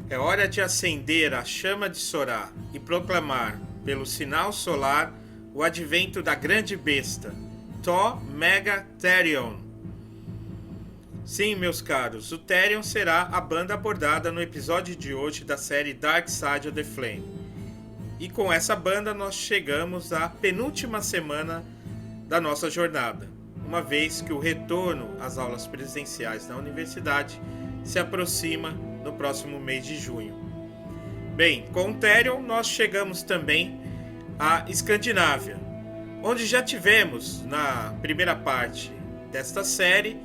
É hora de acender a chama de Sorá e proclamar, pelo sinal solar, o advento da grande besta, Thor Mega Therion. Sim, meus caros, o Therion será a banda abordada no episódio de hoje da série Dark Side of the Flame. E com essa banda nós chegamos à penúltima semana da nossa jornada, uma vez que o retorno às aulas presenciais na universidade se aproxima no próximo mês de junho. Bem, com o Therion nós chegamos também à Escandinávia, onde já tivemos na primeira parte desta série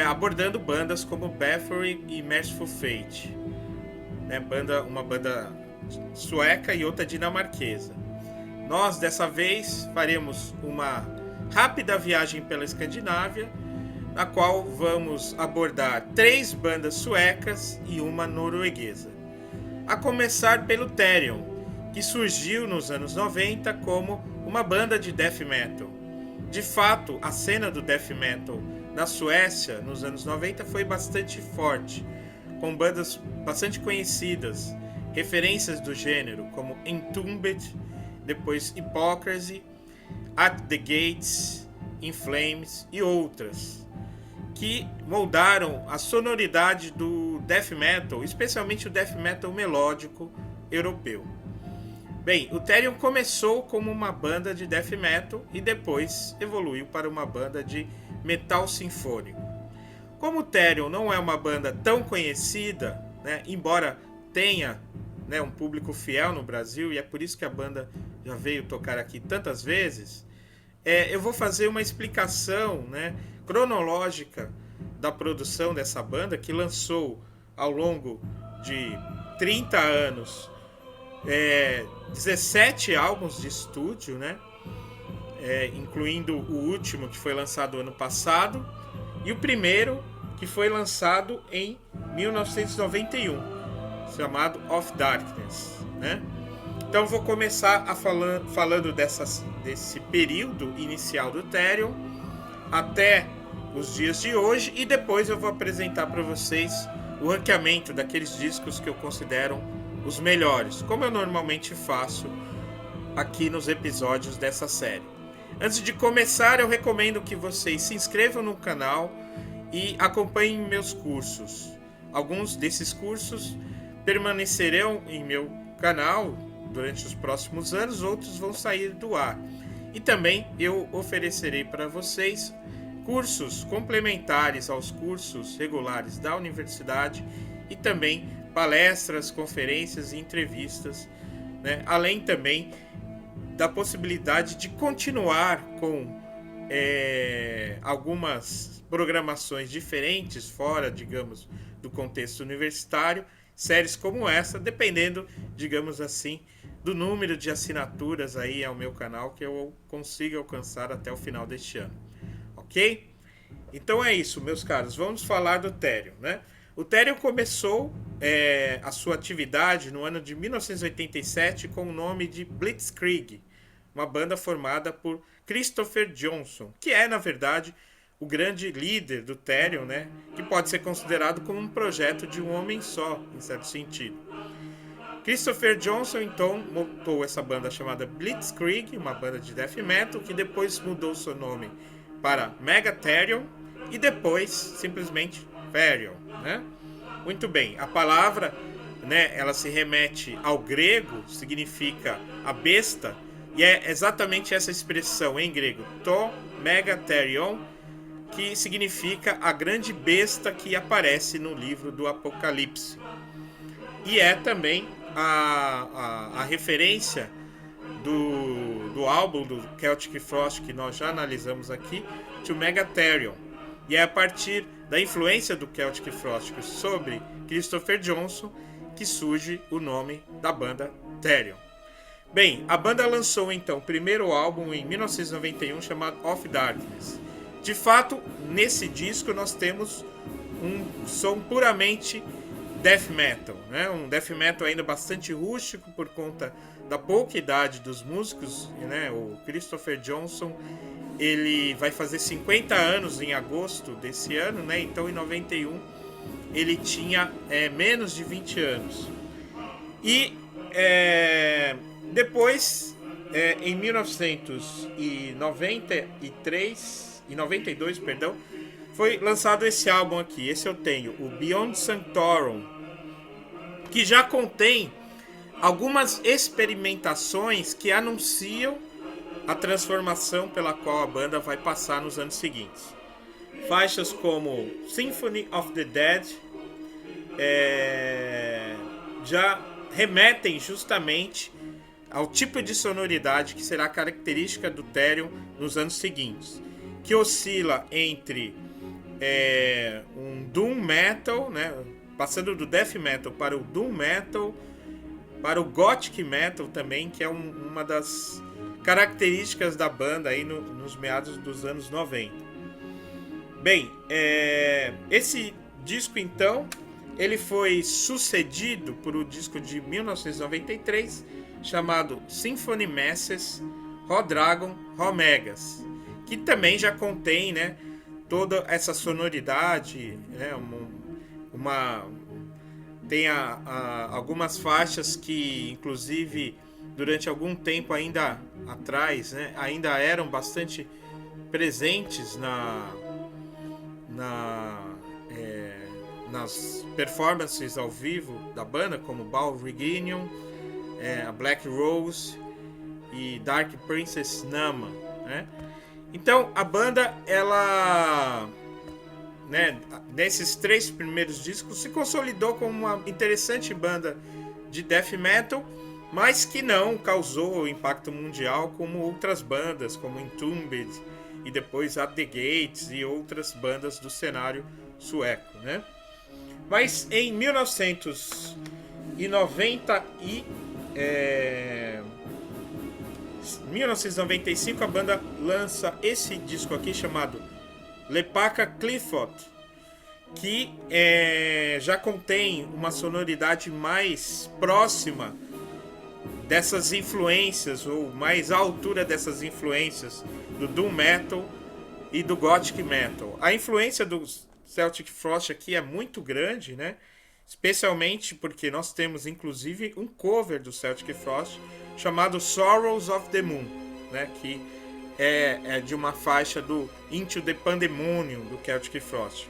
abordando bandas como Bathory e Merciful Fate, uma banda sueca e outra dinamarquesa. Nós dessa vez faremos uma rápida viagem pela Escandinávia, na qual vamos abordar 3 bandas suecas e uma norueguesa. A começar pelo Therion, que surgiu nos anos 90 como uma banda de death metal. De fato, a cena do death metal na Suécia nos anos 90 foi bastante forte, com bandas bastante conhecidas, referências do gênero como Entombed, depois Hypocrisy, At the Gates, In Flames e outras, que moldaram a sonoridade do death metal, especialmente o death metal melódico europeu. Bem, o Therion começou como uma banda de death metal e depois evoluiu para uma banda de metal sinfônico. Como o Therion não é uma banda tão conhecida, embora tenha um público fiel no Brasil, e é por isso que a banda já veio tocar aqui tantas vezes, eu vou fazer uma explicação cronológica da produção dessa banda, que lançou ao longo de 30 anos 17 álbuns de estúdio, incluindo o último que foi lançado ano passado e o primeiro que foi lançado em 1991, chamado Of Darkness. Então vou começar falando desse período inicial do Therion até os dias de hoje, e depois eu vou apresentar para vocês o ranqueamento daqueles discos que eu considero os melhores, como eu normalmente faço aqui nos episódios dessa série. Antes de começar, eu recomendo que vocês se inscrevam no canal e acompanhem meus cursos. Alguns desses cursos permanecerão em meu canal durante os próximos anos, outros vão sair do ar. E também eu oferecerei para vocês cursos complementares aos cursos regulares da universidade e também palestras, conferências e entrevistas, além também da possibilidade de continuar com algumas programações diferentes fora, digamos, do contexto universitário, séries como essa, dependendo, digamos assim, do número de assinaturas aí ao meu canal que eu consiga alcançar até o final deste ano, ok? Então é isso, meus caros, vamos falar do Therion, O Therion começou a sua atividade no ano de 1987 com o nome de Blitzkrieg, uma banda formada por Christopher Johnson, que é, na verdade, o grande líder do Therion, que pode ser considerado como um projeto de um homem só, em certo sentido. Christopher Johnson, então, montou essa banda chamada Blitzkrieg, uma banda de death metal, que depois mudou seu nome para Mega Therion e depois, simplesmente, Therion, Muito bem, a palavra, ela se remete ao grego, significa a besta, e é exatamente essa expressão em grego, to mega therion, que significa a grande besta que aparece no livro do Apocalipse. E é também a referência do álbum do Celtic Frost, que nós já analisamos aqui, to Mega Therion. E é a partir da influência do Celtic Frost sobre Christopher Johnson que surge o nome da banda Therion. Bem, a banda lançou então o primeiro álbum em 1991 chamado Of Darkness. De fato, nesse disco nós temos um som puramente death metal, um death metal ainda bastante rústico por conta da pouca idade dos músicos, O Christopher Johnson, ele vai fazer 50 anos em agosto desse ano, Então em 91 ele tinha menos de 20 anos. E depois, em 1992, perdão, foi lançado esse álbum aqui. Esse eu tenho, o Beyond Sanctorum, que já contém algumas experimentações que anunciam a transformação pela qual a banda vai passar nos anos seguintes. Faixas como Symphony of the Dead já remetem justamente ao tipo de sonoridade que será característica do Therion nos anos seguintes, que oscila entre um doom metal, né, passando do death metal para o doom metal, para o gothic metal também, que é uma das características da banda aí nos meados dos anos 90. Bem, esse disco então, ele foi sucedido por um disco de 1993 chamado Symphony Masses, Raw Dragon, Raw Megas, que também já contém, né, toda essa sonoridade, né, tem algumas faixas que, inclusive, durante algum tempo ainda atrás, né, ainda eram bastante presentes nas performances ao vivo da banda, como Bal Reunion, a Black Rose e Dark Princess Nama, né? Então a banda, ela, né, nesses 3 primeiros discos se consolidou como uma interessante banda de death metal, mas que não causou impacto mundial como outras bandas, como Entombed e depois At the Gates e outras bandas do cenário sueco, né? Mas em 1995 a banda lança esse disco aqui chamado Lepaka Clifford, que já contém uma sonoridade mais próxima dessas influências, ou mais à altura dessas influências do doom metal e do gothic metal. A influência do Celtic Frost aqui é muito grande, né? Especialmente porque nós temos inclusive um cover do Celtic Frost chamado Sorrows of the Moon, né? Que é de uma faixa do Into the Pandemonium do Celtic Frost.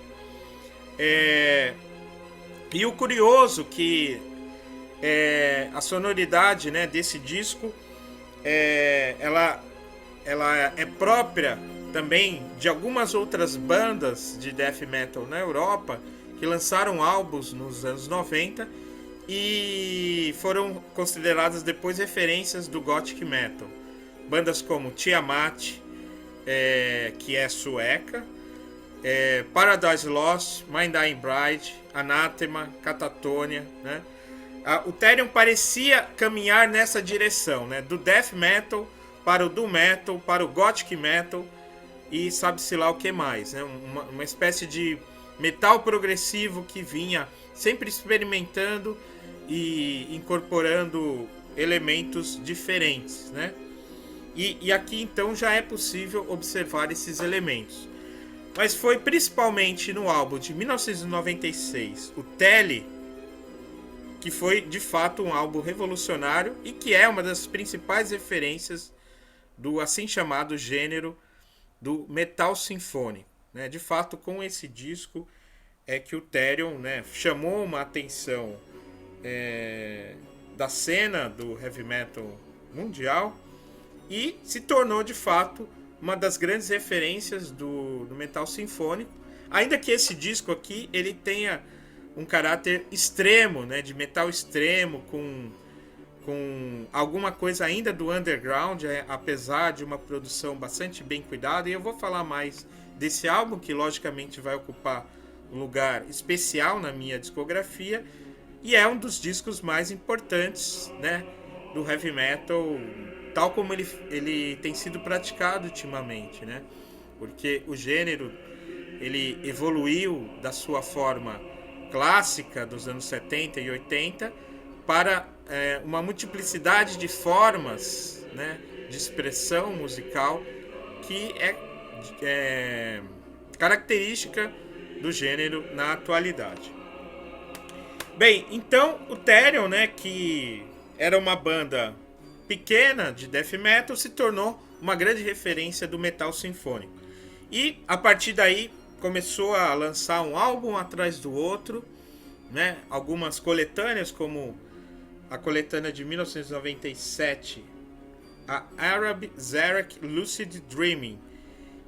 E o curioso que a sonoridade, né, desse disco ela é própria também de algumas outras bandas de death metal na Europa que lançaram álbuns nos anos 90 e foram consideradas depois referências do gothic metal. Bandas como Tiamat, que é sueca, Paradise Lost, Mind Dying Bride, Anathema, Catatonia, né? O Therion parecia caminhar nessa direção, né? Do death metal para o doom metal, para o gothic metal e sabe-se lá o que mais, né? Uma espécie de metal progressivo que vinha sempre experimentando e incorporando elementos diferentes, né? E aqui então já é possível observar esses elementos. Mas foi principalmente no álbum de 1996, o Tele, que foi de fato um álbum revolucionário e que é uma das principais referências do assim chamado gênero do metal sinfônico, né? De fato, com esse disco é que o Therion, né, chamou uma atenção da cena do heavy metal mundial e se tornou de fato uma das grandes referências do metal sinfônico, ainda que esse disco aqui ele tenha um caráter extremo, né, de metal extremo, com alguma coisa ainda do underground, apesar de uma produção bastante bem cuidada. E eu vou falar mais desse álbum, que logicamente vai ocupar um lugar especial na minha discografia, e é um dos discos mais importantes, né, do heavy metal, tal como ele tem sido praticado ultimamente, né? Porque o gênero ele evoluiu da sua forma clássica dos anos 70 e 80 para uma multiplicidade de formas, né, de expressão musical que é característica do gênero na atualidade. Bem, então o Therion, né, que era uma banda pequena de death metal, se tornou uma grande referência do metal sinfônico. E a partir daí começou a lançar um álbum atrás do outro, né? Algumas coletâneas, como a coletânea de 1997, a Arab Zarek Lucid Dreaming,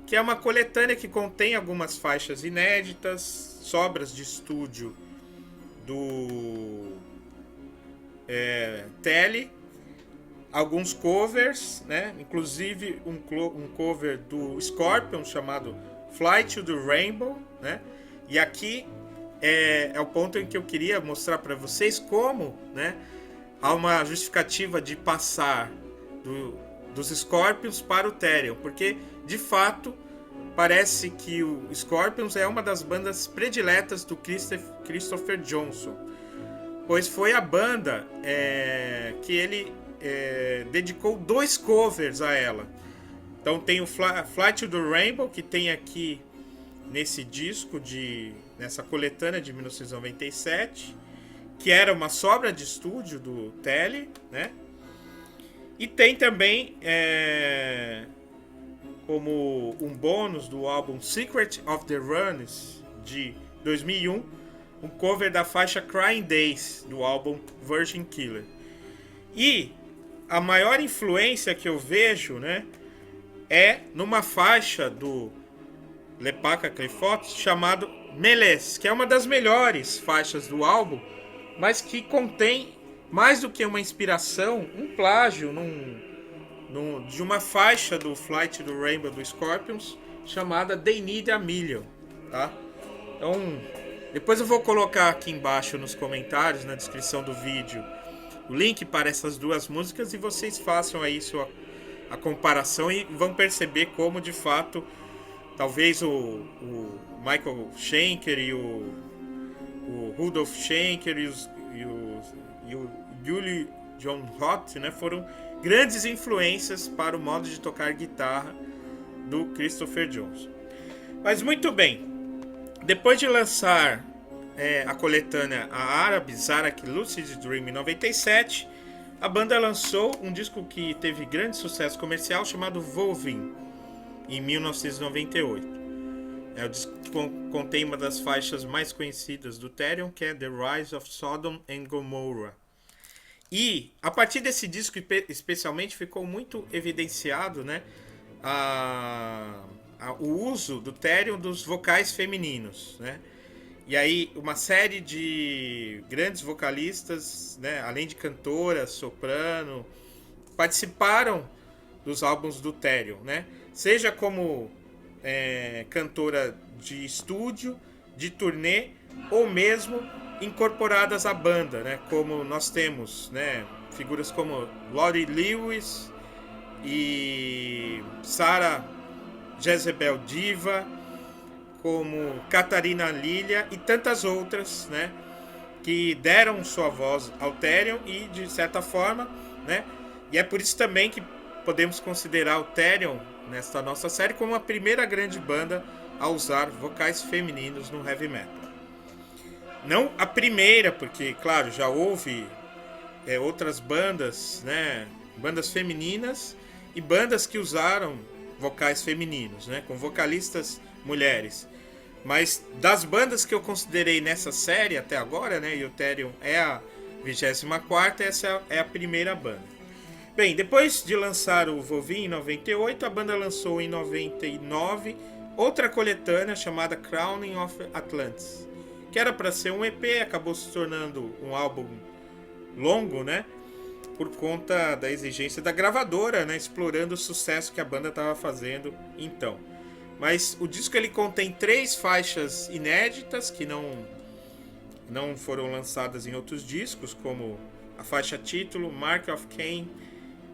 que é uma coletânea que contém algumas faixas inéditas, sobras de estúdio do Telly, alguns covers, né? Inclusive um cover do Scorpion chamado Flight to the Rainbow, né? E aqui é o ponto em que eu queria mostrar para vocês como, né, há uma justificativa de passar dos Scorpions para o Therion, porque de fato parece que o Scorpions é uma das bandas prediletas do Christopher Johnson, pois foi a banda que ele dedicou 2 covers a ela. Então tem o Flight to the Rainbow, que tem aqui nesse disco, nessa coletânea de 1997, que era uma sobra de estúdio do Telly, né? E tem também como um bônus do álbum Secret of the Runes de 2001, um cover da faixa Crying Days do álbum Virgin Killer. E a maior influência que eu vejo, né, é numa faixa do Lepaka Clifford chamado Meles, que é uma das melhores faixas do álbum, mas que contém mais do que uma inspiração, um plágio de uma faixa do Flight to the Rainbow do Scorpions chamada They Need a Million, tá? Então, depois eu vou colocar aqui embaixo nos comentários, na descrição do vídeo, o link para essas 2 músicas, e vocês façam aí a comparação e vão perceber como de fato talvez o Michael Schenker e o Rudolf Schenker e o Julie John Roth, né, foram grandes influências para o modo de tocar guitarra do Christopher Johnson. Mas muito bem, depois de lançar a coletânea a Arab Zarek Lucid Dream em 97, a banda lançou um disco que teve grande sucesso comercial chamado Volvin, em 1998. O disco contém uma das faixas mais conhecidas do Therion, que é The Rise of Sodom and Gomorrah. E a partir desse disco especialmente ficou muito evidenciado, né, o uso do Therion dos vocais femininos, né? E aí uma série de grandes vocalistas, né, além de cantoras, soprano, participaram dos álbuns do Therion, né? Seja como cantora de estúdio, de turnê, ou mesmo incorporadas à banda, né? Como nós temos, né, figuras como Lori Lewis e Sarah Jezebel Diva, como Catarina Lilia e tantas outras, né, que deram sua voz ao Therion e, de certa forma, né, e é por isso também que podemos considerar o Therion, nesta nossa série, como a primeira grande banda a usar vocais femininos no heavy metal. Não a primeira, porque, claro, já houve outras bandas, né, bandas femininas e bandas que usaram vocais femininos, né, com vocalistas mulheres. Mas das bandas que eu considerei nessa série até agora, né, e o Therion é a 24ª, essa é a primeira banda. Bem, depois de lançar o Volvin em 98, a banda lançou em 99 outra coletânea chamada Crowning of Atlantis, que era para ser um EP, acabou se tornando um álbum longo, né, por conta da exigência da gravadora, né, explorando o sucesso que a banda estava fazendo então. Mas o disco ele contém 3 faixas inéditas que não foram lançadas em outros discos, como a faixa título, Mark of Cain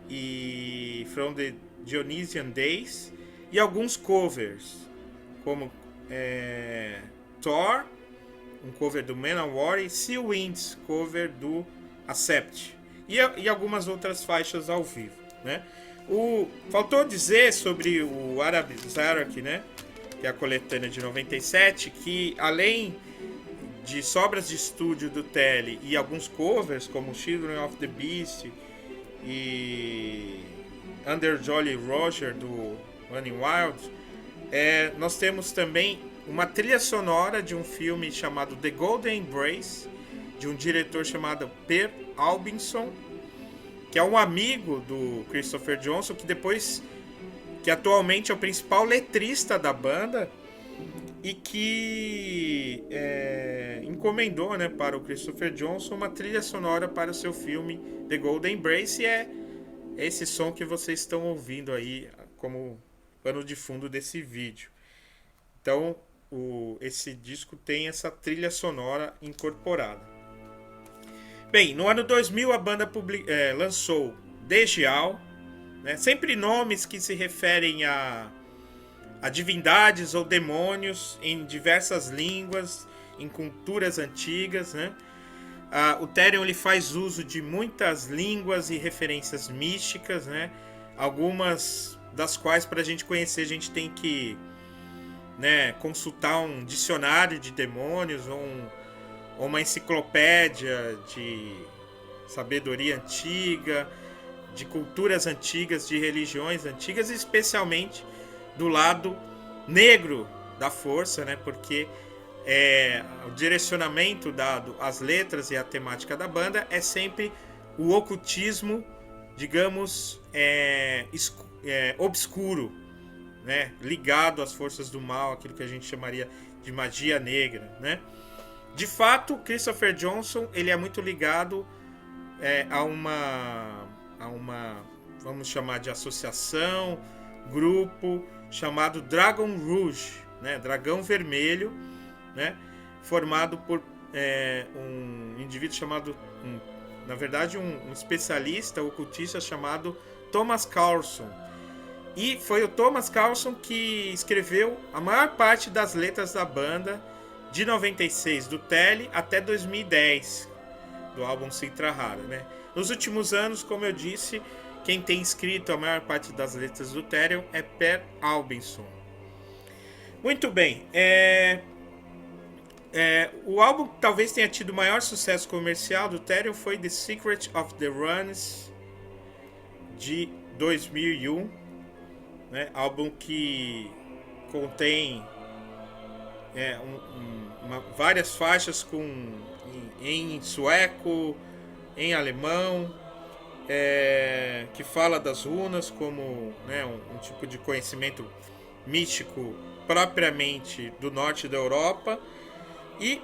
e From the Dionysian Days, e alguns covers, como Thor, um cover do Manowar, e Sea Winds, cover do Accept, e algumas outras faixas ao vivo, né? Faltou dizer sobre o Arab Zarek, né? que é a coletânea de 97, que além de sobras de estúdio do Telly e alguns covers, como Children of the Beast e Under Jolly Roger, do Running Wild, nós temos também uma trilha sonora de um filme chamado The Golden Embrace, de um diretor chamado Per Albinson, que é um amigo do Christopher Johnson, que atualmente é o principal letrista da banda e que encomendou, né, para o Christopher Johnson uma trilha sonora para o seu filme The Golden Embrace, e é esse som que vocês estão ouvindo aí como pano de fundo desse vídeo. Então, esse disco tem essa trilha sonora incorporada. Bem, no ano 2000 a banda lançou Dejial, né? Sempre nomes que se referem a divindades ou demônios em diversas línguas, em culturas antigas, né? O Therion ele faz uso de muitas línguas e referências místicas, né? Algumas das quais, para a gente conhecer, a gente tem que, né, consultar um dicionário de demônios ou uma enciclopédia de sabedoria antiga, de culturas antigas, de religiões antigas, especialmente do lado negro da força, né? Porque o direcionamento dado às letras e à temática da banda é sempre o ocultismo, digamos, obscuro, né? Ligado às forças do mal, aquilo que a gente chamaria de magia negra, né? De fato, Christopher Johnson ele é muito ligado a uma, vamos chamar de associação, grupo chamado Dragon Rouge, né? Dragão Vermelho, né? Formado por um indivíduo chamado, na verdade, um especialista ocultista chamado Thomas Carlson. E foi o Thomas Carlson que escreveu a maior parte das letras da banda, de 96 do Telly até 2010 do álbum Sintra Rara, né? Nos últimos anos, como eu disse, quem tem escrito a maior parte das letras do Therion é Per Albinson. Muito bem, o álbum que talvez tenha tido o maior sucesso comercial do Therion foi The Secret of the Runes, de 2001, né? Álbum que contém várias faixas em sueco, em alemão, que fala das runas como, né, um tipo de conhecimento místico propriamente do norte da Europa. E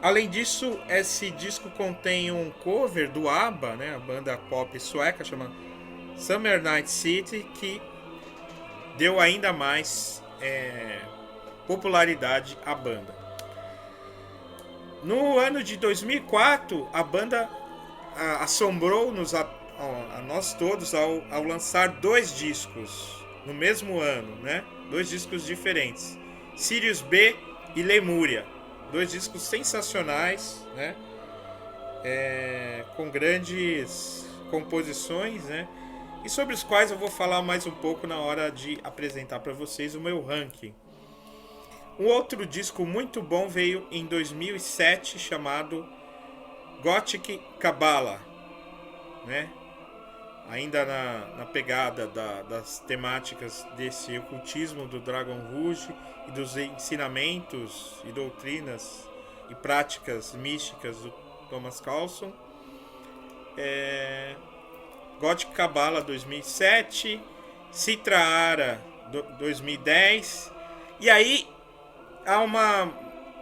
além disso, esse disco contém um cover do ABBA, né, a banda pop sueca chamada Summer Night City, que deu ainda mais popularidade à banda. No ano de 2004, a banda assombrou-nos a nós todos ao lançar 2 discos no mesmo ano, né? 2 discos diferentes, Sirius B e Lemúria, 2 discos sensacionais, né? Com grandes composições, né? E sobre os quais eu vou falar mais um pouco na hora de apresentar para vocês o meu ranking. Um outro disco muito bom veio em 2007 chamado Gothic Kabbalah, né? Ainda na pegada das temáticas desse ocultismo do Dragon Rouge e dos ensinamentos e doutrinas e práticas místicas do Thomas Carlson. Gothic Kabbalah 2007, Sintra Rara 2010, e aí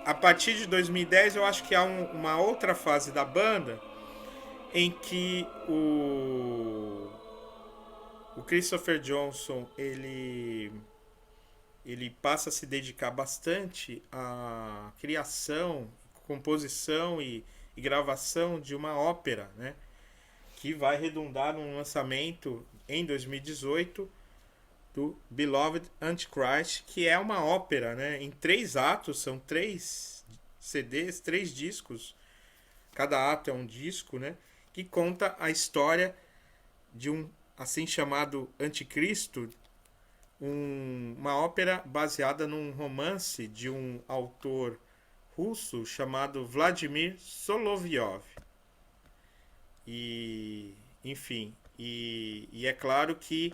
a partir de 2010 eu acho que há uma outra fase da banda em que o Christopher Johnson ele passa a se dedicar bastante à criação, composição e gravação de uma ópera, né, que vai redundar num lançamento em 2018 do Beloved Antichrist, que é uma ópera, né, em 3 atos, são 3 CDs, 3 discos, cada ato é um disco, né, que conta a história de um assim chamado anticristo, uma ópera baseada num romance de um autor russo chamado Vladimir Solovyov. E, enfim, e é claro que,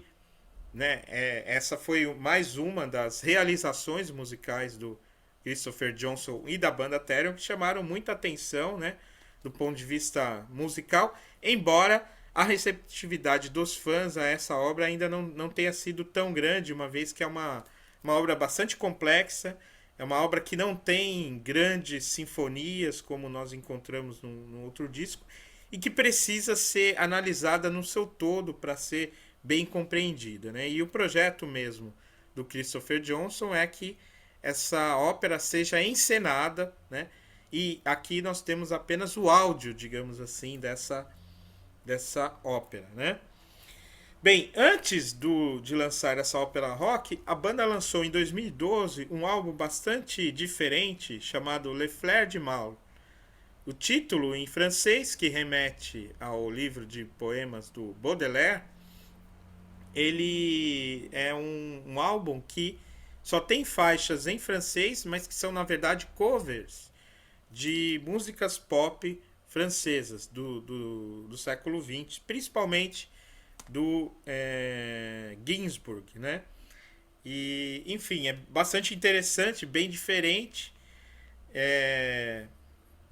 né, essa foi mais uma das realizações musicais do Christopher Johnson e da banda Therion que chamaram muita atenção, né, do ponto de vista musical, embora a receptividade dos fãs a essa obra ainda não tenha sido tão grande, uma vez que é uma obra bastante complexa, é uma obra que não tem grandes sinfonias como nós encontramos no outro disco e que precisa ser analisada no seu todo para ser bem compreendida, né? E o projeto mesmo do Christopher Johnson é que essa ópera seja encenada, né? E aqui nós temos apenas o áudio, digamos assim, dessa ópera, né? Bem, antes de lançar essa ópera rock, a banda lançou em 2012 um álbum bastante diferente chamado Le Fleur de Mal. O título em francês, que remete ao livro de poemas do Baudelaire, ele é um álbum que só tem faixas em francês, mas que são na verdade covers de músicas pop francesas do século XX, principalmente do Ginsburg, né? E, enfim, é bastante interessante, bem diferente.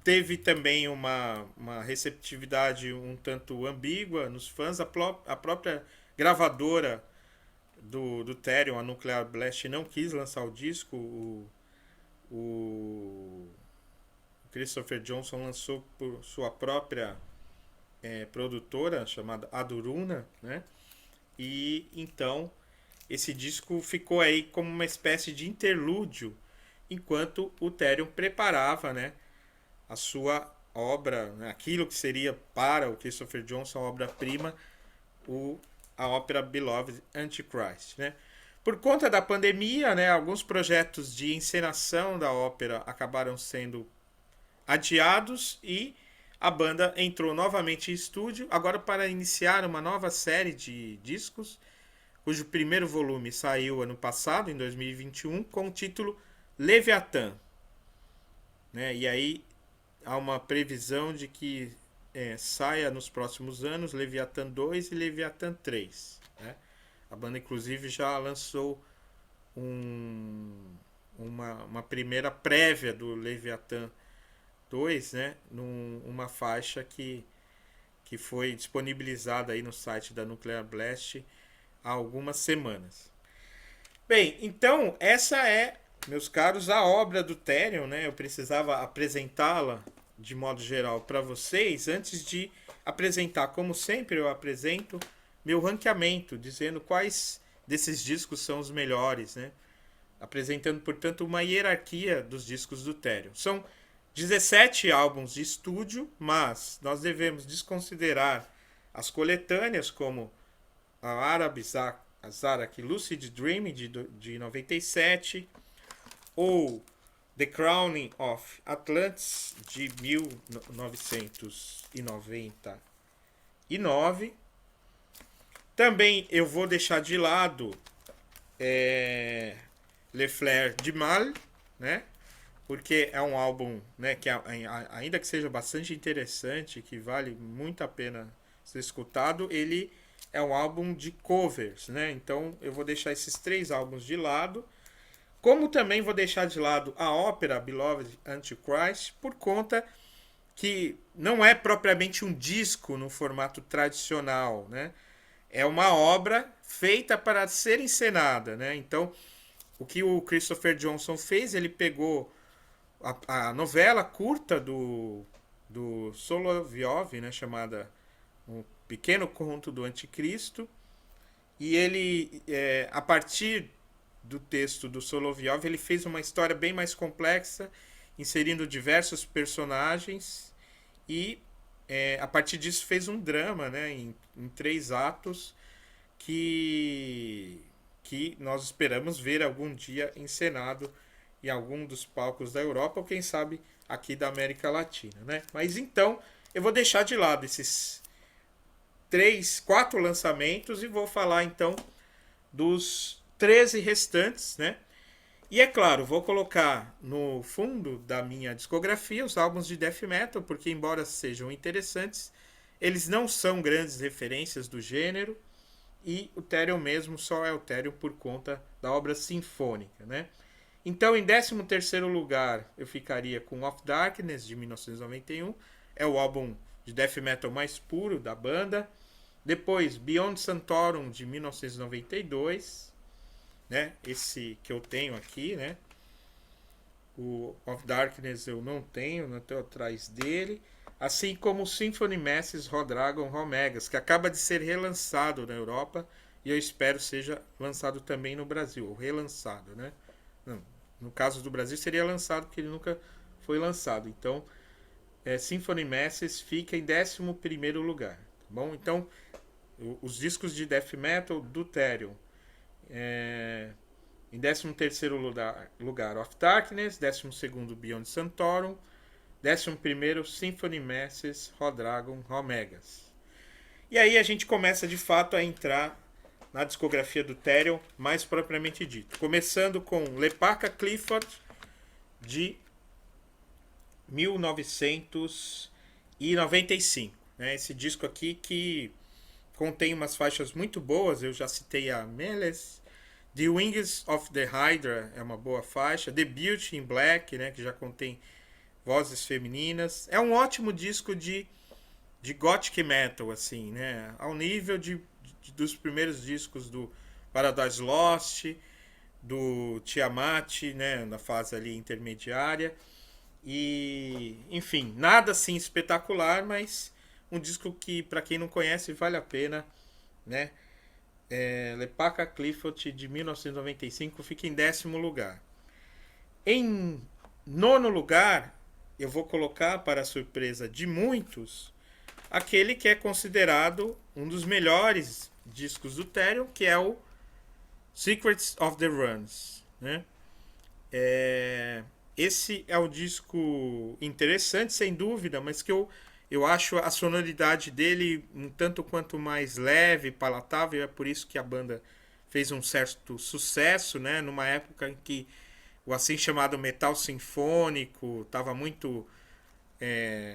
Teve também uma receptividade um tanto ambígua nos fãs. A própria gravadora do Therion, a Nuclear Blast, não quis lançar o disco. O Christopher Johnson lançou por sua própria produtora, chamada Aduruna, né? E então esse disco ficou aí como uma espécie de interlúdio enquanto o Therion preparava, né, a sua obra, né, aquilo que seria para o Christopher Johnson a obra-prima, a ópera Beloved Antichrist, né? Por conta da pandemia, né, alguns projetos de encenação da ópera acabaram sendo adiados e a banda entrou novamente em estúdio, agora para iniciar uma nova série de discos, cujo primeiro volume saiu ano passado, em 2021, com o título Leviathan. Né? E aí há uma previsão de que saia nos próximos anos Leviathan 2 e Leviathan 3. Né? A banda, inclusive, já lançou uma primeira prévia do Leviathan 2, né? Numa faixa que foi disponibilizada aí no site da Nuclear Blast há algumas semanas. Bem, então essa é, meus caros, a obra do Therion, né? Eu precisava apresentá-la de modo geral para vocês antes de apresentar, como sempre eu apresento, meu ranqueamento, dizendo quais desses discos são os melhores, né? Apresentando, portanto, uma hierarquia dos discos do Therion. São 17 álbuns de estúdio, mas nós devemos desconsiderar as coletâneas como a Arab Zarak Lucid Dream de 97 ou The Crowning of Atlantis de 1999. Também eu vou deixar de lado Le Fleur de Mal, né? Porque é um álbum, né, que ainda que seja bastante interessante, que vale muito a pena ser escutado, ele é um álbum de covers, né? Então eu vou deixar esses 3 álbuns de lado, como também vou deixar de lado a ópera Beloved Antichrist, por conta que não é propriamente um disco no formato tradicional, né? É uma obra feita para ser encenada, né? Então, o que o Christopher Johnson fez, ele pegou a novela curta do Solovyov, né, chamada Um Pequeno Conto do Anticristo, e ele, a partir do texto do Solovyov, ele fez uma história bem mais complexa, inserindo diversos personagens, e a partir disso fez um drama, né, em 3 atos, que nós esperamos ver algum dia encenado em algum dos palcos da Europa ou quem sabe aqui da América Latina, né? Mas então eu vou deixar de lado esses 4 lançamentos e vou falar então dos 13 restantes, né? E é claro, vou colocar no fundo da minha discografia os álbuns de death metal, porque embora sejam interessantes, eles não são grandes referências do gênero, e o Therion mesmo só é o Therion por conta da obra sinfônica, né? Então, em 13º lugar, eu ficaria com Of Darkness, de 1991. É o álbum de death metal mais puro da banda. Depois, Beyond Santorum, de 1992. Né? Esse que eu tenho aqui, né? O Of Darkness eu não tenho, não estou atrás dele. Assim como o Symphony Masses Rodragon Romegas, que acaba de ser relançado na Europa e eu espero seja lançado também no Brasil, ou relançado, né? Não, no caso do Brasil seria lançado porque ele nunca foi lançado. Então, Symphony Masses fica em 11º lugar, tá bom? Então, os discos de death metal do Therion. Em 13º lugar Of Darkness, 12º Beyond Santorum, 11º Symphony Masses Rodragon Romegas. E aí a gente começa de fato a entrar na discografia do Therion, mais propriamente dito. Começando com Lepaka Clifford, de 1995. Né? Esse disco aqui que contém umas faixas muito boas, eu já citei a Meles. The Wings of the Hydra é uma boa faixa. The Beauty in Black, né, que já contém vozes femininas. É um ótimo disco de gothic metal, assim, né? Ao nível dos primeiros discos do Paradise Lost, do Tiamat, né, na fase ali intermediária. E, enfim, nada assim espetacular, mas um disco que, para quem não conhece, vale a pena, né? Lepaka Clifford, de 1995, fica em 10º lugar. Em 9º lugar, eu vou colocar, para a surpresa de muitos, aquele que é considerado um dos melhores discos do Therion, que é o Secrets of the Runs, né? Esse é um disco interessante, sem dúvida, mas que eu acho a sonoridade dele um tanto quanto mais leve, palatável. É por isso que a banda fez um certo sucesso, né? Numa época em que o assim chamado metal sinfônico estava muito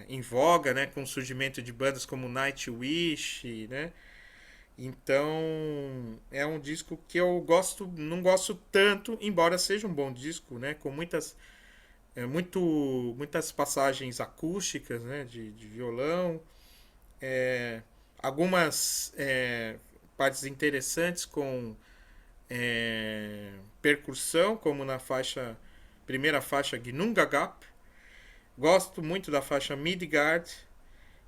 em voga, né? Com o surgimento de bandas como Nightwish, né? Então é um disco que eu não gosto tanto, embora seja um bom disco, né? Com muitas passagens acústicas, né, de violão, algumas partes interessantes com percussão, como na primeira faixa Gnungagap. Gosto muito da faixa Midgard,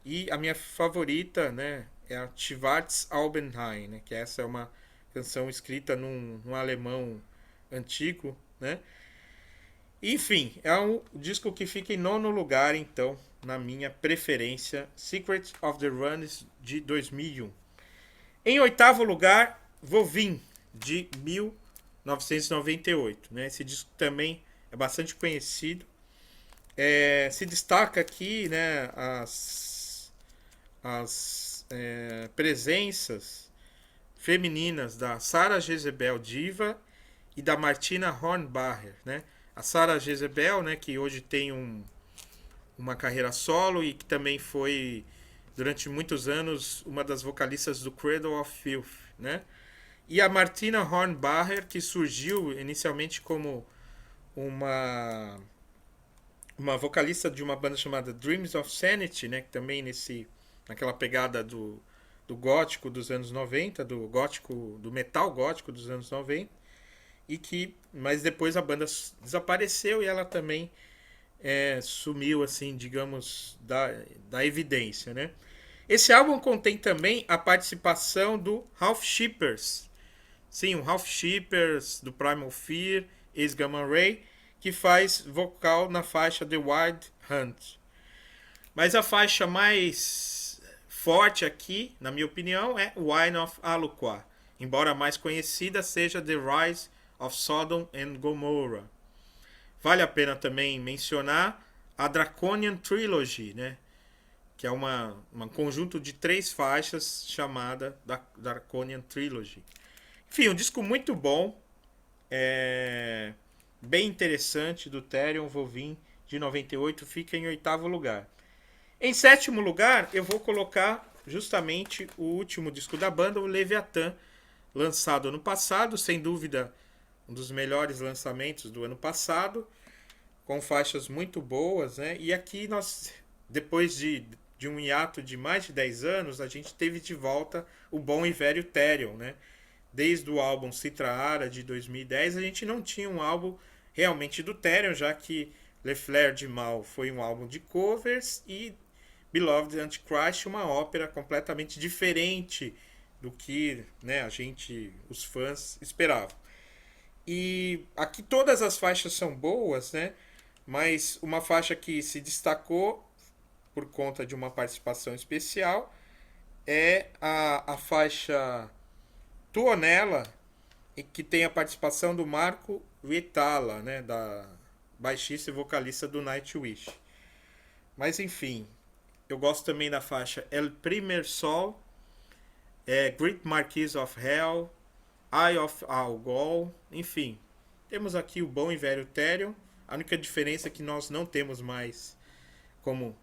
e a minha favorita, né, é a Schwarz Albenheim, né, que essa é uma canção escrita num alemão antigo, né? Enfim, é um disco que fica em 9º lugar, então, na minha preferência, Secret of the Runs, de 2001. Em 8º lugar, Vovin, de 1998. Né? Esse disco também é bastante conhecido. Se destaca aqui, né, as presenças femininas da Sarah Jezebel Diva e da Martina Hornbacher, né? A Sarah Jezebel, né, que hoje tem uma carreira solo e que também foi, durante muitos anos, uma das vocalistas do Cradle of Filth, né? E a Martina Hornbacher, que surgiu inicialmente como uma vocalista de uma banda chamada Dreams of Sanity, né, que também naquela pegada do gótico dos anos 90, do metal gótico dos anos 90. Mas depois a banda desapareceu e ela também sumiu, assim, digamos, da evidência, né? Esse álbum contém também a participação do Ralph Shippers. Sim, o Ralph Shippers, do Primal Fear, ex-Gamma Ray, que faz vocal na faixa The Wild Hunt. Mas a faixa mais forte aqui, na minha opinião, é Wine of Aluqua, embora a mais conhecida seja The Rise of Sodom and Gomorrah. Vale a pena também mencionar a Draconian Trilogy, né? Que é um conjunto de 3 faixas chamada Draconian Trilogy. Enfim, um disco muito bom, é, bem interessante, do Therion Vovin, de 98, fica em oitavo lugar. Em sétimo lugar, eu vou colocar justamente o último disco da banda, o Leviathan, lançado ano passado, sem dúvida um dos melhores lançamentos do ano passado, com faixas muito boas, né? E aqui nós, depois de um hiato de mais de 10 anos, a gente teve de volta o bom e velho Therion, né? Desde o álbum Citra Ara de 2010, a gente não tinha um álbum realmente do Therion, já que Le Fleur de Mal foi um álbum de covers e Beloved Antichrist uma ópera completamente diferente do que, né, a gente, os fãs, esperavam. E aqui todas as faixas são boas, né? Mas uma faixa que se destacou por conta de uma participação especial é a faixa Tuonela, que tem a participação do Marco Vitala, né, da baixista e vocalista do Nightwish. Mas enfim, eu gosto também da faixa El Primer Sol, Great Marquis of Hell, Eye of Algol, enfim. Temos aqui o bom e velho Therion. A única diferença é que nós não temos mais como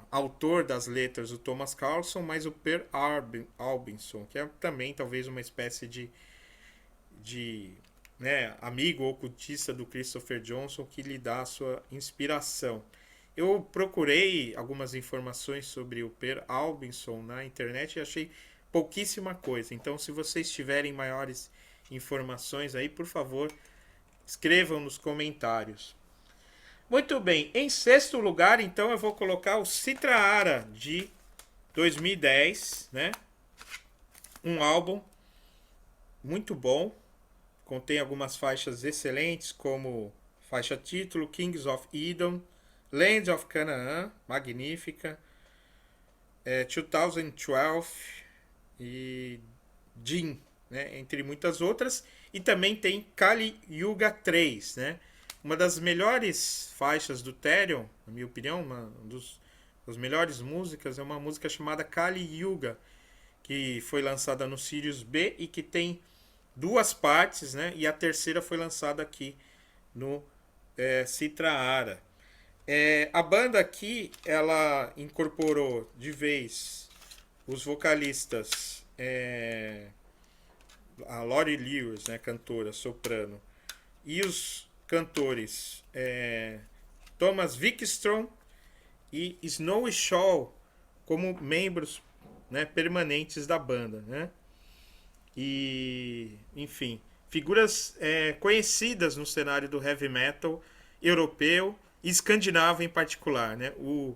autor das letras o Thomas Carlson, mas o Per Albinson, que é também talvez uma espécie de né, amigo ou cultista do Christopher Johnson que lhe dá a sua inspiração. Eu procurei algumas informações sobre o Per Albinson na internet e achei pouquíssima coisa. Então, se vocês tiverem maiores informações aí, por favor, escrevam nos comentários. Muito bem, em sexto lugar, então, eu vou colocar o Citra Ara de 2010, né? Um álbum muito bom, contém algumas faixas excelentes, como faixa título, Kings of Edom, Land of Canaan, magnífica, 2012 e Jin, né, entre muitas outras. E também tem Kali Yuga 3, né, uma das melhores faixas do Therion, na minha opinião, uma das melhores músicas, é uma música chamada Kali Yuga, que foi lançada no Sirius B e que tem duas partes, né, e a terceira foi lançada aqui no Citra Ara. A banda aqui, ela incorporou de vez os vocalistas, a Lori Lewis, né, cantora, soprano, e os cantores Thomas Wickstrom e Snowy Shaw como membros, né, permanentes da banda, né? E, enfim, figuras conhecidas no cenário do heavy metal europeu e escandinavo em particular, né? O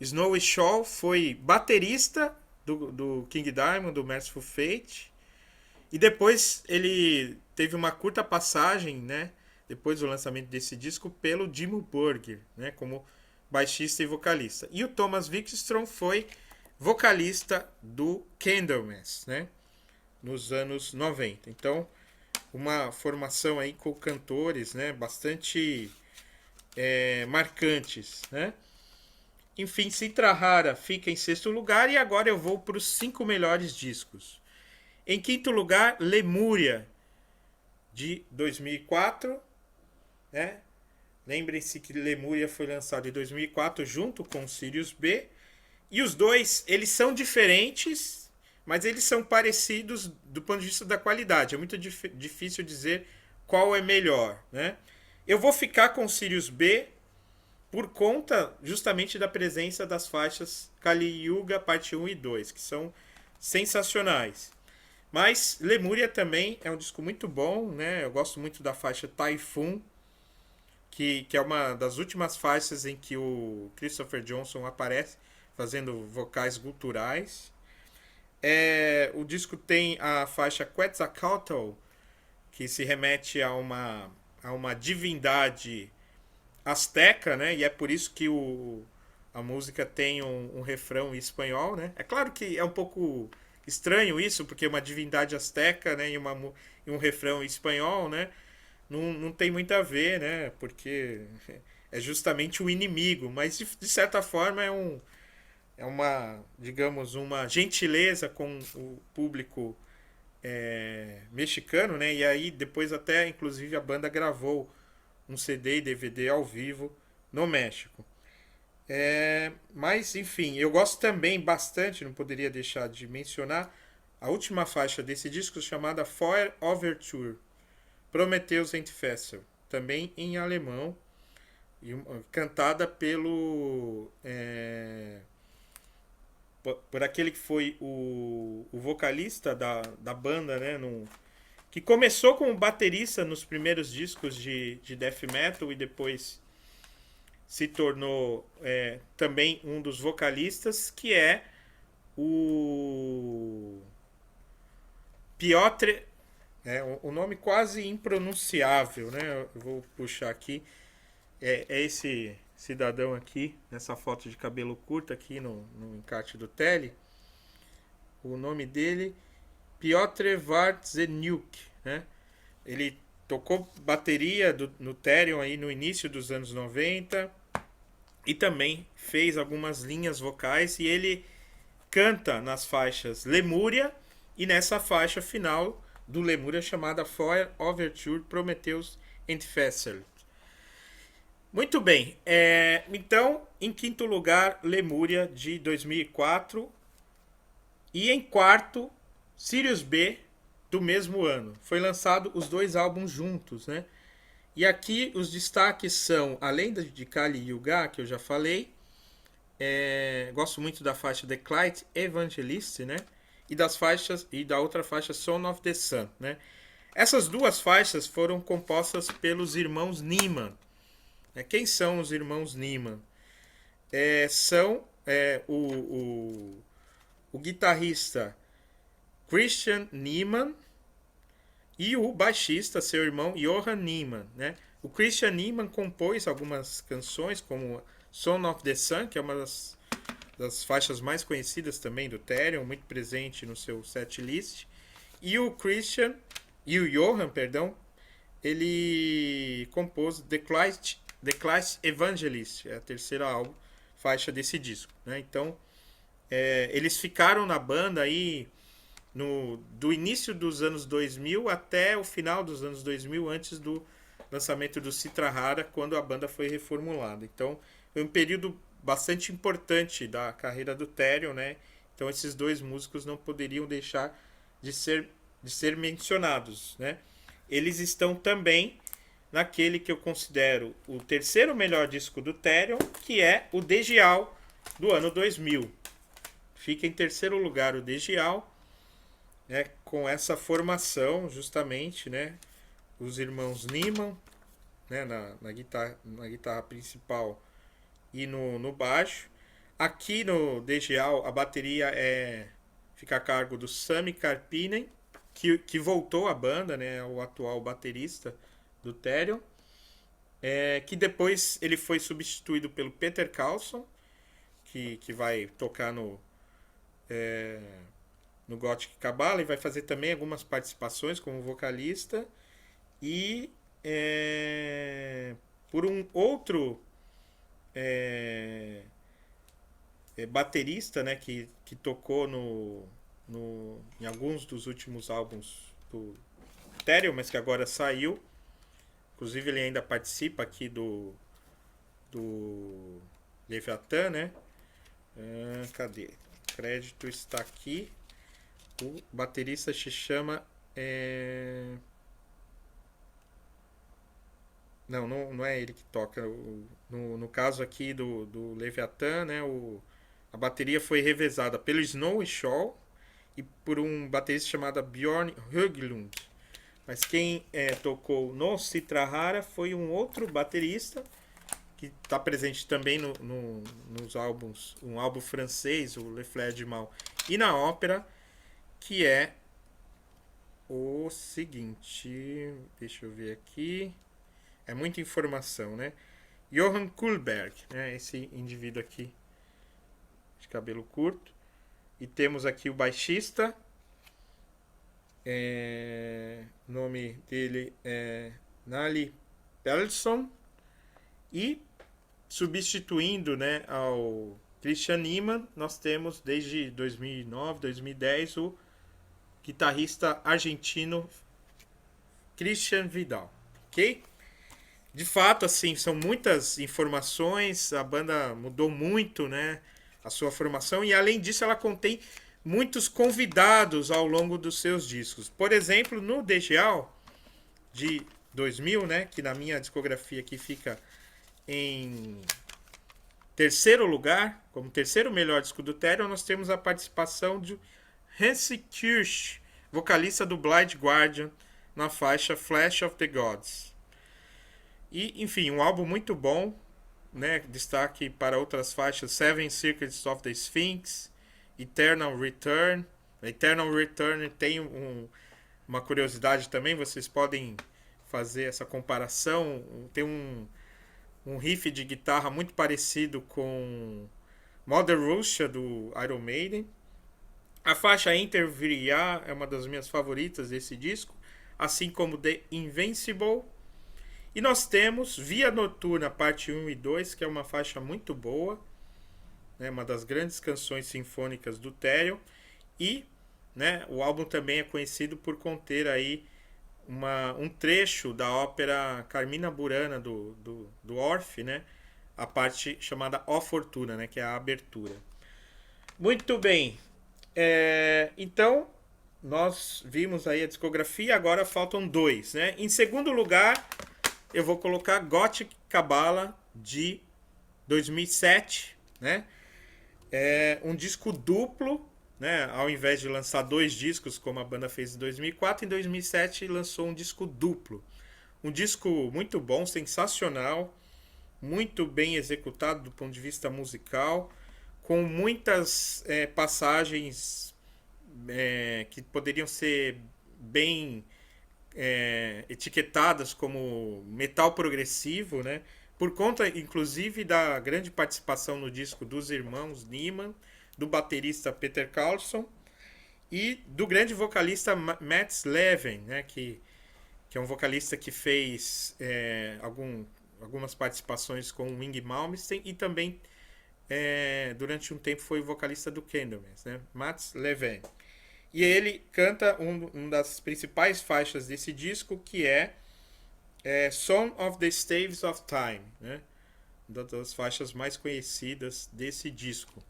Snowy Shaw foi baterista do King Diamond, do Merciful Fate, e depois ele teve uma curta passagem, né, depois do lançamento desse disco, pelo Dimmu Borgir, né, como baixista e vocalista. E o Thomas Wickstrom foi vocalista do Candlemass, né, nos anos 90. Então, uma formação aí com cantores, né, bastante marcantes, né? Enfim, Citra Rara fica em sexto lugar e agora eu vou para os 5 melhores discos. Em quinto lugar, Lemúria, de 2004, né? Lembrem-se que Lemúria foi lançado em 2004 junto com Sirius B. E os dois, eles são diferentes, mas eles são parecidos do ponto de vista da qualidade. É muito difícil dizer qual é melhor, né? Eu vou ficar com Sirius B por conta justamente da presença das faixas Kali Yuga parte 1 e 2, que são sensacionais. Mas Lemúria também é um disco muito bom, né? Eu gosto muito da faixa Typhoon, que é uma das últimas faixas em que o Christopher Johnson aparece fazendo vocais guturais. O disco tem a faixa Quetzalcoatl, que se remete a uma divindade asteca, né? E é por isso que a música tem um refrão em espanhol, né? É claro que é um pouco estranho isso, porque uma divindade asteca, né? E um refrão em espanhol, né? Não tem muito a ver, né? Porque é justamente o inimigo, mas de certa forma digamos, uma gentileza com o público mexicano, né? E aí depois até, inclusive, a banda gravou um CD e DVD ao vivo no México. Mas, enfim, eu gosto também bastante, não poderia deixar de mencionar, a última faixa desse disco chamada Feuer Overture, Prometheus Endfessel, também em alemão, cantada por aquele que foi o vocalista da banda, né? Que começou como baterista nos primeiros discos de death metal e depois se tornou também um dos vocalistas, que é o Piotr, o nome quase impronunciável, né? Eu vou puxar aqui. É esse cidadão aqui, nessa foto de cabelo curto aqui no encarte do Tele. O nome dele, Piotr Wartzenuk, né? Ele tocou bateria no Therion aí no início dos anos 90 e também fez algumas linhas vocais, e ele canta nas faixas Lemúria e nessa faixa final do Lemúria chamada Feuer Overture Prometheus Endfessel. Muito bem, então em quinto lugar Lemúria de 2004 e em quarto Sirius B do mesmo ano. Foi lançado os dois álbuns juntos, né? E aqui os destaques são, além de Kali Yuga, que eu já falei, gosto muito da faixa The Clyde Evangelist, né? E das faixas e da outra faixa Son of the Sun, né? Essas duas faixas foram compostas pelos irmãos Nyman. Quem são os irmãos Nyman? São o guitarrista Christian Nyman e o baixista, seu irmão Johan Nyman, né? O Christian Nyman compôs algumas canções, como Son of the Sun, que é uma das faixas mais conhecidas também do Therion, muito presente no seu setlist. E o Johan, ele compôs The Christ Evangelist, é a terceira faixa desse disco, né? Então, eles ficaram na banda aí do início dos anos 2000 até o final dos anos 2000, antes do lançamento do Citrahara, quando a banda foi reformulada. Então, foi um período bastante importante da carreira do Therion, né? Então, esses dois músicos não poderiam deixar de ser mencionados, né? Eles estão também naquele que eu considero o terceiro melhor disco do Therion, que é o Degial, do ano 2000. Fica em terceiro lugar o Degial, né, com essa formação, justamente, né, os irmãos Nyman, né, na guitarra principal e no baixo. Aqui no Degial, a bateria fica a cargo do Sami Karppinen, que voltou à banda, né, o atual baterista do Therion, que depois ele foi substituído pelo Peter Carlson, que vai tocar no Gothic Cabala e vai fazer também algumas participações como vocalista. E por um outro baterista, né, que tocou em alguns dos últimos álbuns do Therion, mas que agora saiu. Inclusive ele ainda participa aqui do Leviathan, né? Cadê? O crédito está aqui. O baterista se chama... Não é ele que toca. No caso aqui do Leviathan, né, a bateria foi revezada pelo Snow e Shaw e por um baterista chamado Bjorn Höglund. Mas quem tocou no Citrahara foi um outro baterista que está presente também nos álbuns, um álbum francês, o Le Fleur du Mal, e na ópera, que é o seguinte, deixa eu ver aqui, é muita informação, né? Johan Kullberg, né? Esse indivíduo aqui de cabelo curto. E temos aqui o baixista, o nome dele é Nali Pelson, e substituindo, né, ao Christian Nyman, nós temos desde 2009, 2010 o guitarrista argentino Christian Vidal, ok? De fato, assim, são muitas informações, a banda mudou muito, né, a sua formação, e além disso ela contém muitos convidados ao longo dos seus discos. Por exemplo, no Dejial, de 2000, né, que na minha discografia aqui fica em terceiro lugar, como terceiro melhor disco do Therion, nós temos a participação de Hansi Kirsch, vocalista do Blind Guardian, na faixa Flash of the Gods. E, enfim, um álbum muito bom, né? Destaque para outras faixas: Seven Secrets of the Sphinx, Eternal Return. Eternal Return tem uma curiosidade também, vocês podem fazer essa comparação. Tem um riff de guitarra muito parecido com Mother Russia do Iron Maiden. A faixa Enter Viriya é uma das minhas favoritas desse disco, assim como The Invincible. E nós temos Via Noturna, parte 1 e 2, que é uma faixa muito boa, né, uma das grandes canções sinfônicas do Therion. E, né, o álbum também é conhecido por conter aí um trecho da ópera Carmina Burana do Orff, né, a parte chamada Ó Fortuna, né, que é a abertura. Muito bem. Então, nós vimos aí a discografia, agora faltam dois, né? Em segundo lugar, eu vou colocar Gothic Kabbalah de 2007, né? É um disco duplo, né? Ao invés de lançar dois discos como a banda fez em 2004, em 2007 lançou um disco duplo. Um disco muito bom, sensacional, muito bem executado do ponto de vista musical, com muitas passagens que poderiam ser bem etiquetadas como metal progressivo, né? Por conta, inclusive, da grande participação no disco dos irmãos Nyman, do baterista Peter Carlson e do grande vocalista Mats Leven, né? Que é um vocalista que fez algumas participações com o Yngwie Malmsteen e também durante um tempo foi vocalista do Candlemass, né? Mats Leven. E ele canta uma das principais faixas desse disco, que é Song of the Staves of Time, né? Uma das faixas mais conhecidas desse disco.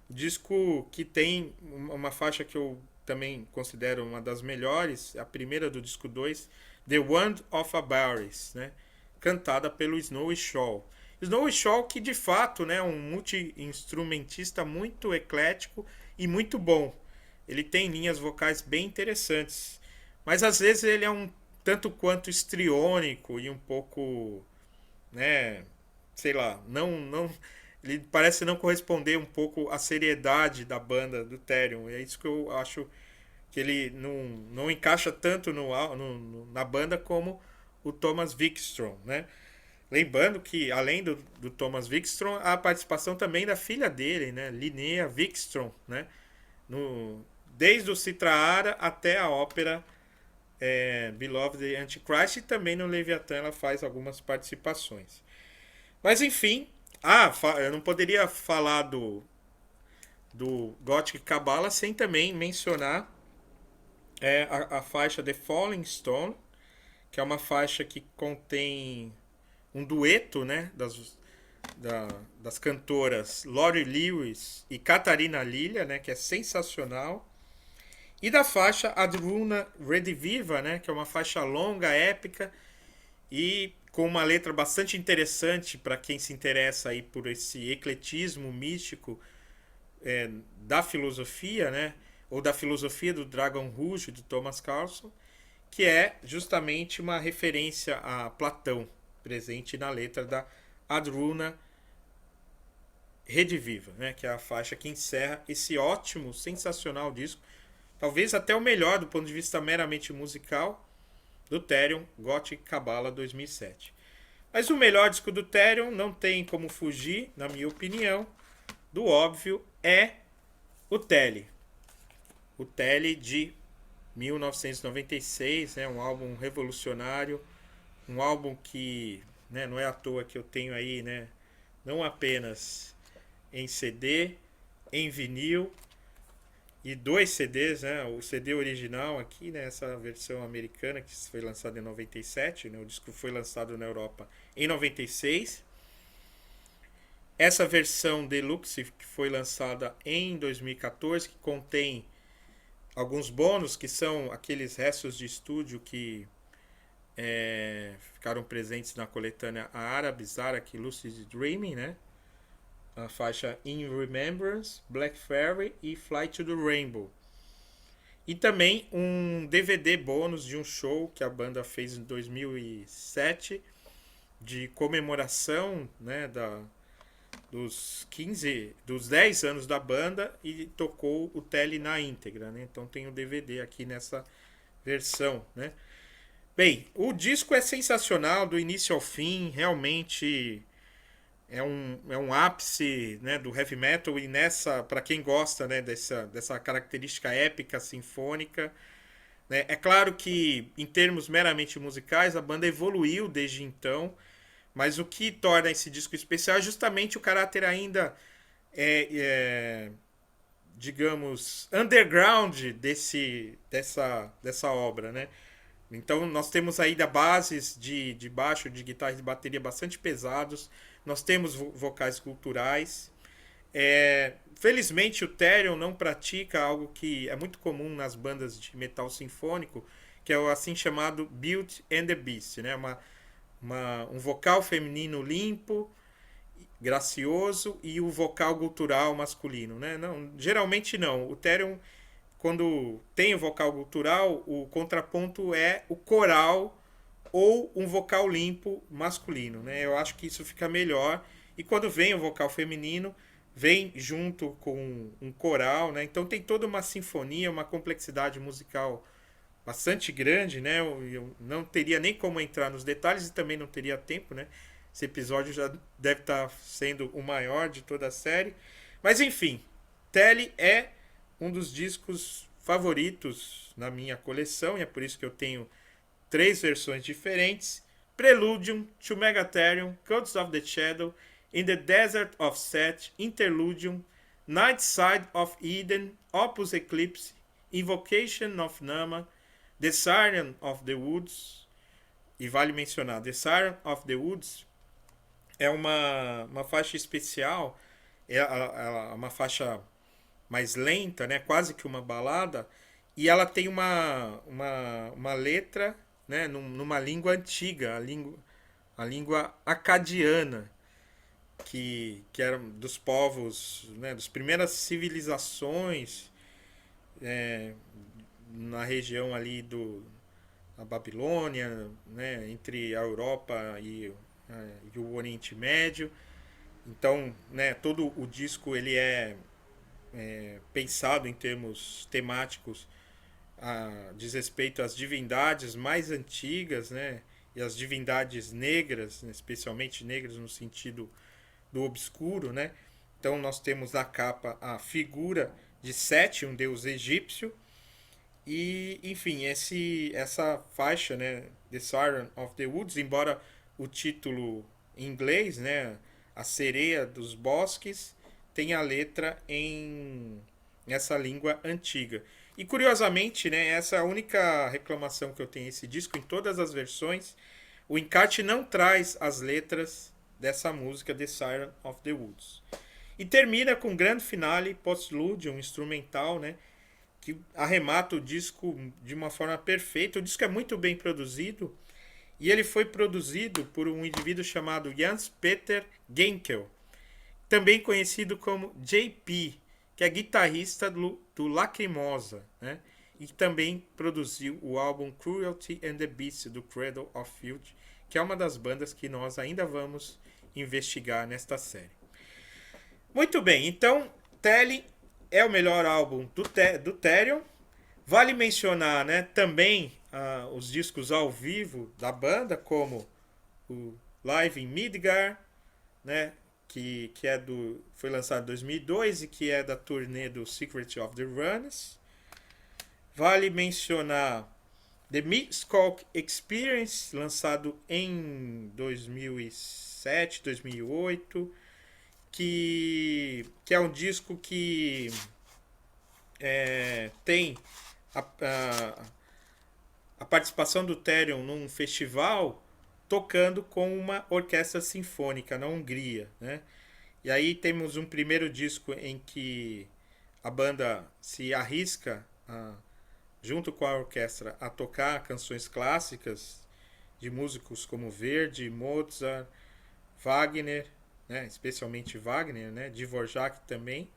O disco que tem uma faixa que eu também considero uma das melhores, a primeira do disco 2, The Wand of Abaris, né? Cantada pelo Snowy Shaw. Snowy Shaw, que de fato, né, é um multi-instrumentista muito eclético e muito bom. Ele tem linhas vocais bem interessantes, mas às vezes ele é um tanto quanto histriônico e um pouco, né, sei lá, ele parece não corresponder um pouco à seriedade da banda do Therion. É isso que eu acho que ele não encaixa tanto na banda como o Thomas Wikström, né? Lembrando que, além do Thomas Wikström, há a participação também da filha dele, né? Linnea Wikström, né? Desde o Citra Ara até a ópera Beloved Antichrist, e também no Leviathan ela faz algumas participações. Mas enfim, eu não poderia falar do Gothic Kabbalah sem também mencionar a faixa The Falling Stone, que é uma faixa que contém um dueto, né, das cantoras Laurie Lewis e Catarina Lilia, né, que é sensacional. E da faixa Adruna Rediviva, né, que é uma faixa longa, épica e com uma letra bastante interessante para quem se interessa aí por esse ecletismo místico da filosofia, né, ou da filosofia do Dragon Rouge, do Thomas Carlson, que é justamente uma referência a Platão, presente na letra da Adruna Rediviva, né, que é a faixa que encerra esse ótimo, sensacional disco, talvez até o melhor do ponto de vista meramente musical, do Therion, Gothic Kabbalah 2007. Mas o melhor disco do Therion não tem como fugir, na minha opinião, do óbvio, é o Tele. O Tele de 1996, né, um álbum revolucionário, um álbum que, né, não é à toa que eu tenho aí, né, não apenas em CD, em vinil e 2 CDs, né? O CD original aqui, né? Essa versão americana que foi lançada em 97, né? O disco foi lançado na Europa em 96. Essa versão deluxe que foi lançada em 2014, que contém alguns bônus, que são aqueles restos de estúdio que ficaram presentes na coletânea Arab, Zarak, Lucid Dreaming, né? A faixa In Remembrance, Black Fairy e Fly to the Rainbow. E também um DVD bônus de um show que a banda fez em 2007 de comemoração, né, dos 10 anos da banda, e tocou o Tele na íntegra, né? Então tem o DVD aqui nessa versão, né? Bem, o disco é sensacional do início ao fim, realmente é um ápice, né, do heavy metal, e nessa, para quem gosta, né, dessa característica épica sinfônica, né, é claro que em termos meramente musicais a banda evoluiu desde então, mas o que torna esse disco especial é justamente o caráter ainda é, é, digamos, underground dessa obra, né? Então nós temos aí bases de baixo, de guitarra e de bateria bastante pesados. Nós temos vocais culturais. Felizmente o Therion não pratica algo que é muito comum nas bandas de metal sinfônico, que é o assim chamado Beauty and the Beast, né? Um vocal feminino limpo, gracioso, e o vocal gutural masculino, né? Não, geralmente não. O Therion, quando tem o vocal gutural, o contraponto é o coral ou um vocal limpo masculino, né? Eu acho que isso fica melhor. E quando vem o vocal feminino, vem junto com um coral, né? Então tem toda uma sinfonia, uma complexidade musical bastante grande, né? Eu não teria nem como entrar nos detalhes e também não teria tempo, né? Esse episódio já deve estar sendo o maior de toda a série. Mas enfim, Tele é um dos discos favoritos na minha coleção, e é por isso que eu tenho 3 versões diferentes: Preludium, To Megatherium, Codes of the Shadow, In the Desert of Set, Interludium, Night Side of Eden, Opus Eclipse, Invocation of Nama, The Siren of the Woods. E vale mencionar, The Siren of the Woods é uma faixa especial, uma faixa mais lenta, né? Quase que uma balada, e ela tem uma letra, né? Numa língua antiga, a língua acadiana, que era dos povos, né? Das primeiras civilizações na região ali da Babilônia, né? Entre a Europa e o Oriente Médio. Então, né? Todo o disco ele pensado em termos temáticos, diz respeito às divindades mais antigas, né? E as divindades negras, né? Especialmente negras no sentido do obscuro, né? Então nós temos na capa a figura de Sete, um deus egípcio, e enfim, essa faixa, né? The Siren of the Woods, embora o título em inglês, né? A Sereia dos Bosques, tem a letra em essa língua antiga. E curiosamente, né, essa é a única reclamação que eu tenho esse disco. Em todas as versões, o encarte não traz as letras dessa música, The Siren of the Woods. E termina com um grande finale post-ludium instrumental, né, que arremata o disco de uma forma perfeita. O disco é muito bem produzido, e ele foi produzido por um indivíduo chamado Jans Peter Genkel, também conhecido como JP, que é guitarrista do Lacrimosa, né? E também produziu o álbum Cruelty and the Beast, do Cradle of Filth, que é uma das bandas que nós ainda vamos investigar nesta série. Muito bem, então Tele é o melhor álbum do Therion. Vale mencionar, né, também os discos ao vivo da banda, como o Live in Midgard, né, que foi lançado em 2002 e que é da turnê do Secret of the Runes. Vale mencionar The Mixcock Experience, lançado em 2007, 2008, que é um disco que tem a, a, a participação do Therion num festival tocando com uma orquestra sinfônica na Hungria, né? E aí temos um primeiro disco em que a banda se arrisca, junto com a orquestra, a tocar canções clássicas de músicos como Verdi, Mozart, Wagner, né? Especialmente Wagner, né? Dvorak também.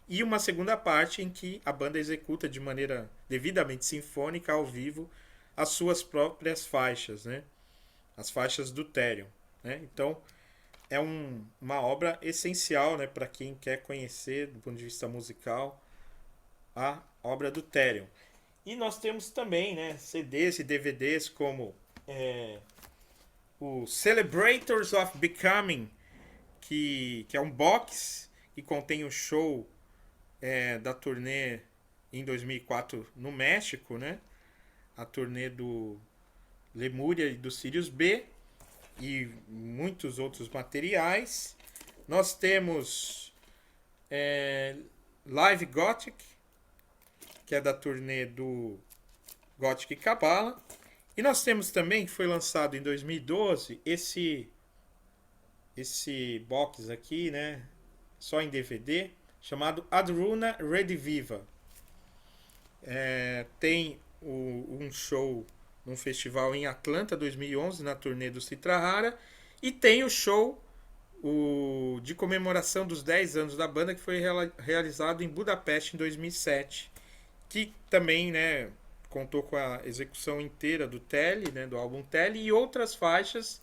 E uma segunda parte em que a banda executa de maneira devidamente sinfônica ao vivo as suas próprias faixas, né? As faixas do Therion, né? Então é uma obra essencial, né, para quem quer conhecer do ponto de vista musical a obra do Therion. E nós temos também, né, CDs e DVDs como o Celebrators of Becoming, que é um box que contém o show da turnê em 2004 no México, né? A turnê do Lemúria e do Sirius B e muitos outros materiais. Nós temos Live Gothic, que é da turnê do Gothic Cabala. E nós temos também, que foi lançado em 2012, esse box aqui, né? Só em DVD, chamado Adruna Rediviva. Tem um show num festival em Atlanta 2011, na turnê do Citrahara, e tem o show de comemoração dos 10 anos da banda, que foi realizado em Budapeste em 2007, que também, né, contou com a execução inteira do Telly, né, do álbum Telly, e outras faixas,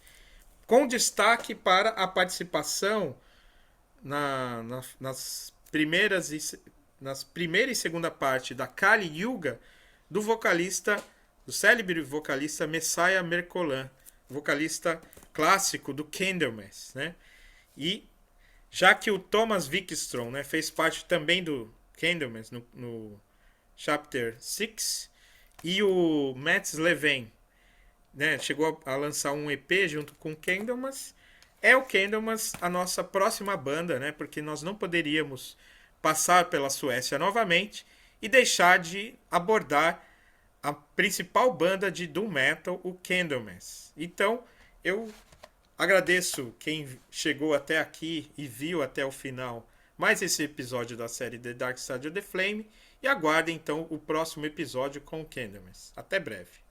com destaque para a participação nas primeira e segunda parte da Kali Yuga, do célebre vocalista Messiah Mercolan, vocalista clássico do Candlemass, né? E já que o Thomas Wikström, né, fez parte também do Candlemass no Chapter 6, e o Mats Levine, né, chegou a lançar um EP junto com o Candlemass, o Candlemass a nossa próxima banda, né, porque nós não poderíamos passar pela Suécia novamente e deixar de abordar a principal banda de doom metal, o Candlemass. Então, eu agradeço quem chegou até aqui e viu até o final mais esse episódio da série The Dark Side of the Flame, e aguardem então o próximo episódio com o Candlemass. Até breve.